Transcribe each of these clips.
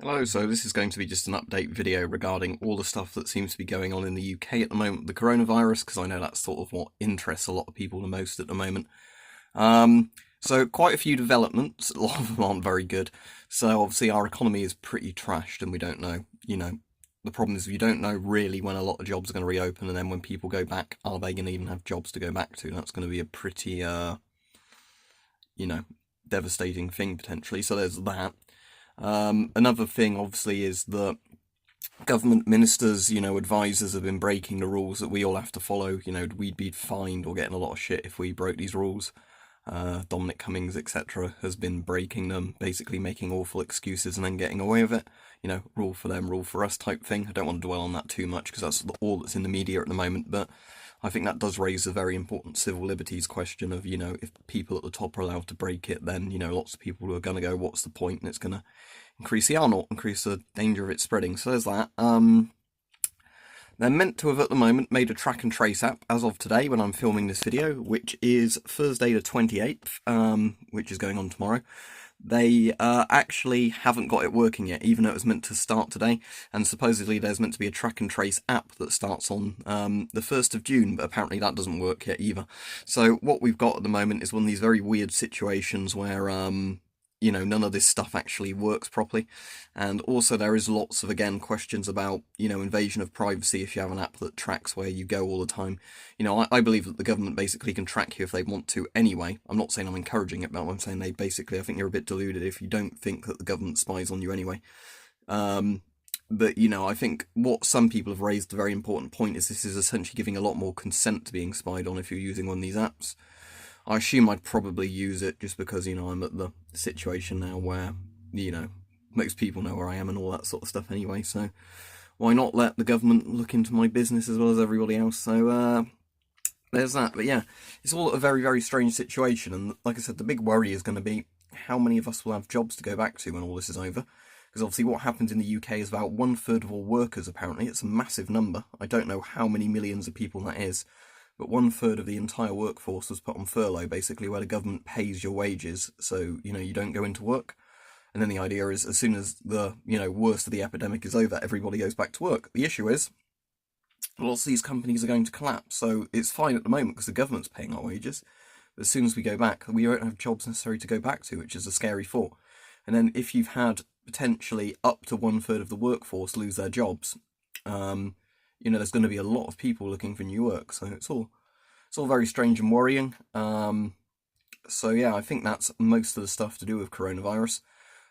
Hello, so this is going to be just an update video regarding all the stuff that seems to be going on in the UK at the moment, the coronavirus, because I know that's sort of what interests a lot of people the most at the moment. So quite a few developments, a lot of them aren't very good. So obviously our economy is pretty trashed and we don't know, the problem is you don't know really when a lot of jobs are going to reopen, and then when people go back, are they going to even have jobs to go back to? That's going to be a pretty, you know, devastating thing potentially. So there's that. Another thing, obviously, is that government ministers, advisors have been breaking the rules that we all have to follow. We'd be fined or getting a lot of shit if we broke these rules. Dominic Cummings, etc., has been breaking them, basically making awful excuses and then getting away with it. Rule for them, rule for us type thing. I don't want to dwell on that too much because that's all that's in the media at the moment, but I think that does raise a very important civil liberties question of, if people at the top are allowed to break it, then, lots of people are going to go, what's the point? And it's going to increase the R0, increase the danger of it spreading. So there's that. They're meant to have at the moment made a track and trace app as of today when I'm filming this video, which is Thursday the 28th, which is going on tomorrow. They actually haven't got it working yet, even though it was meant to start today, and supposedly there's meant to be a track and trace app that starts on the 1st of June, but apparently that doesn't work yet either. So what we've got at the moment is one of these very weird situations where none of this stuff actually works properly. And also there is lots of, again, questions about, invasion of privacy if you have an app that tracks where you go all the time. I believe that the government basically can track you if they want to anyway. I'm not saying I'm encouraging it, but I'm saying I think you're a bit deluded if you don't think that the government spies on you anyway. But, I think what some people have raised a very important point is this is essentially giving a lot more consent to being spied on if you're using one of these apps. I assume I'd probably use it just because, I'm at the situation now where, most people know where I am and all that sort of stuff anyway, so why not let the government look into my business as well as everybody else? So, there's that. But yeah, it's all a very, very strange situation, and like I said, the big worry is going to be how many of us will have jobs to go back to when all this is over. Because obviously what happens in the UK is about 1/3 of all workers, apparently. It's a massive number. I don't know how many millions of people that is. But 1/3 of the entire workforce was put on furlough, basically, where the government pays your wages, so, you don't go into work. And then the idea is, as soon as the, worst of the epidemic is over, everybody goes back to work. The issue is, lots of these companies are going to collapse, so it's fine at the moment because the government's paying our wages. But as soon as we go back, we won't have jobs necessary to go back to, which is a scary thought. And then if you've had potentially up to 1/3 of the workforce lose their jobs, there's going to be a lot of people looking for new work, so it's all very strange and worrying. So yeah, I think that's most of the stuff to do with coronavirus.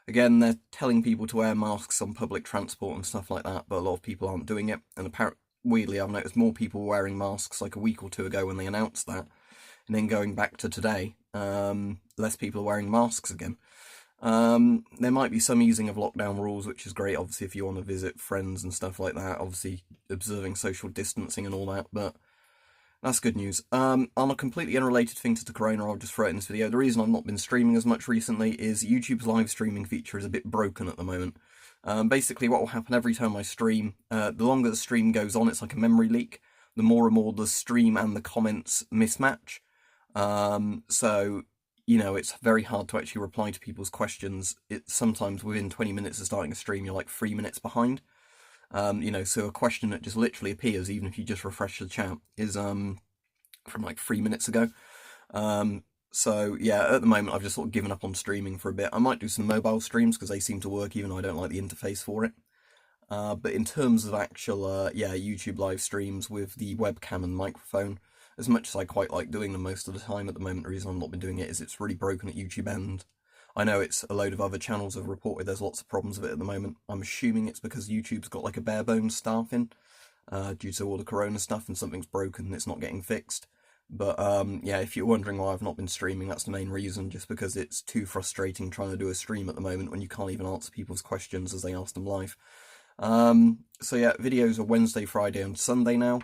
Again, they're telling people to wear masks on public transport and stuff like that, but a lot of people aren't doing it. And apparently, weirdly, I've noticed more people wearing masks like a week or two ago when they announced that, and then going back to today, less people are wearing masks again. There might be some easing of lockdown rules, which is great, obviously, if you want to visit friends and stuff like that, obviously observing social distancing and all that, but that's good news. On a completely unrelated thing to the corona, I'll just throw it in this video. The reason I've not been streaming as much recently is YouTube's live streaming feature is a bit broken at the moment. Basically, what will happen every time I stream, the longer the stream goes on, it's like a memory leak. The more and more the stream and the comments mismatch. So, it's very hard to actually reply to people's questions. It's sometimes within 20 minutes of starting a stream, you're like 3 minutes behind. So a question that just literally appears, even if you just refresh the chat, is from like 3 minutes ago. So yeah, at the moment I've just sort of given up on streaming for a bit. I might do some mobile streams because they seem to work, even though I don't like the interface for it. But in terms of actual, YouTube live streams with the webcam and microphone, as much as I quite like doing them most of the time at the moment, the reason I've not been doing it is it's really broken at YouTube end. I know it's a load of other channels have reported there's lots of problems with it at the moment. I'm assuming it's because YouTube's got like a bare bones staffing due to all the corona stuff, and something's broken and it's not getting fixed. But yeah, if you're wondering why I've not been streaming, that's the main reason, just because it's too frustrating trying to do a stream at the moment when you can't even answer people's questions as they ask them live. So yeah, videos are Wednesday, Friday and Sunday now,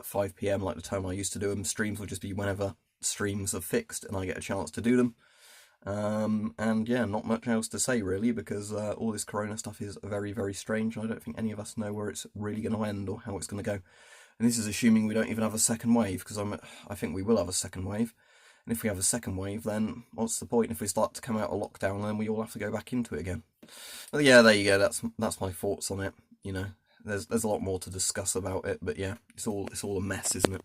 5 PM like the time I used to do them. Streams will just be whenever streams are fixed and I get a chance to do them. And yeah, not much else to say really, because all this corona stuff is very, very strange. I don't think any of us know where it's really going to end or how it's going to go. And this is assuming we don't even have a second wave, because I think we will have a second wave. And if we have a second wave, then what's the point if we start to come out of lockdown and then we all have to go back into it again? But yeah, there you go. That's my thoughts on it. You know, there's a lot more to discuss about it, but yeah, it's all a mess, isn't it?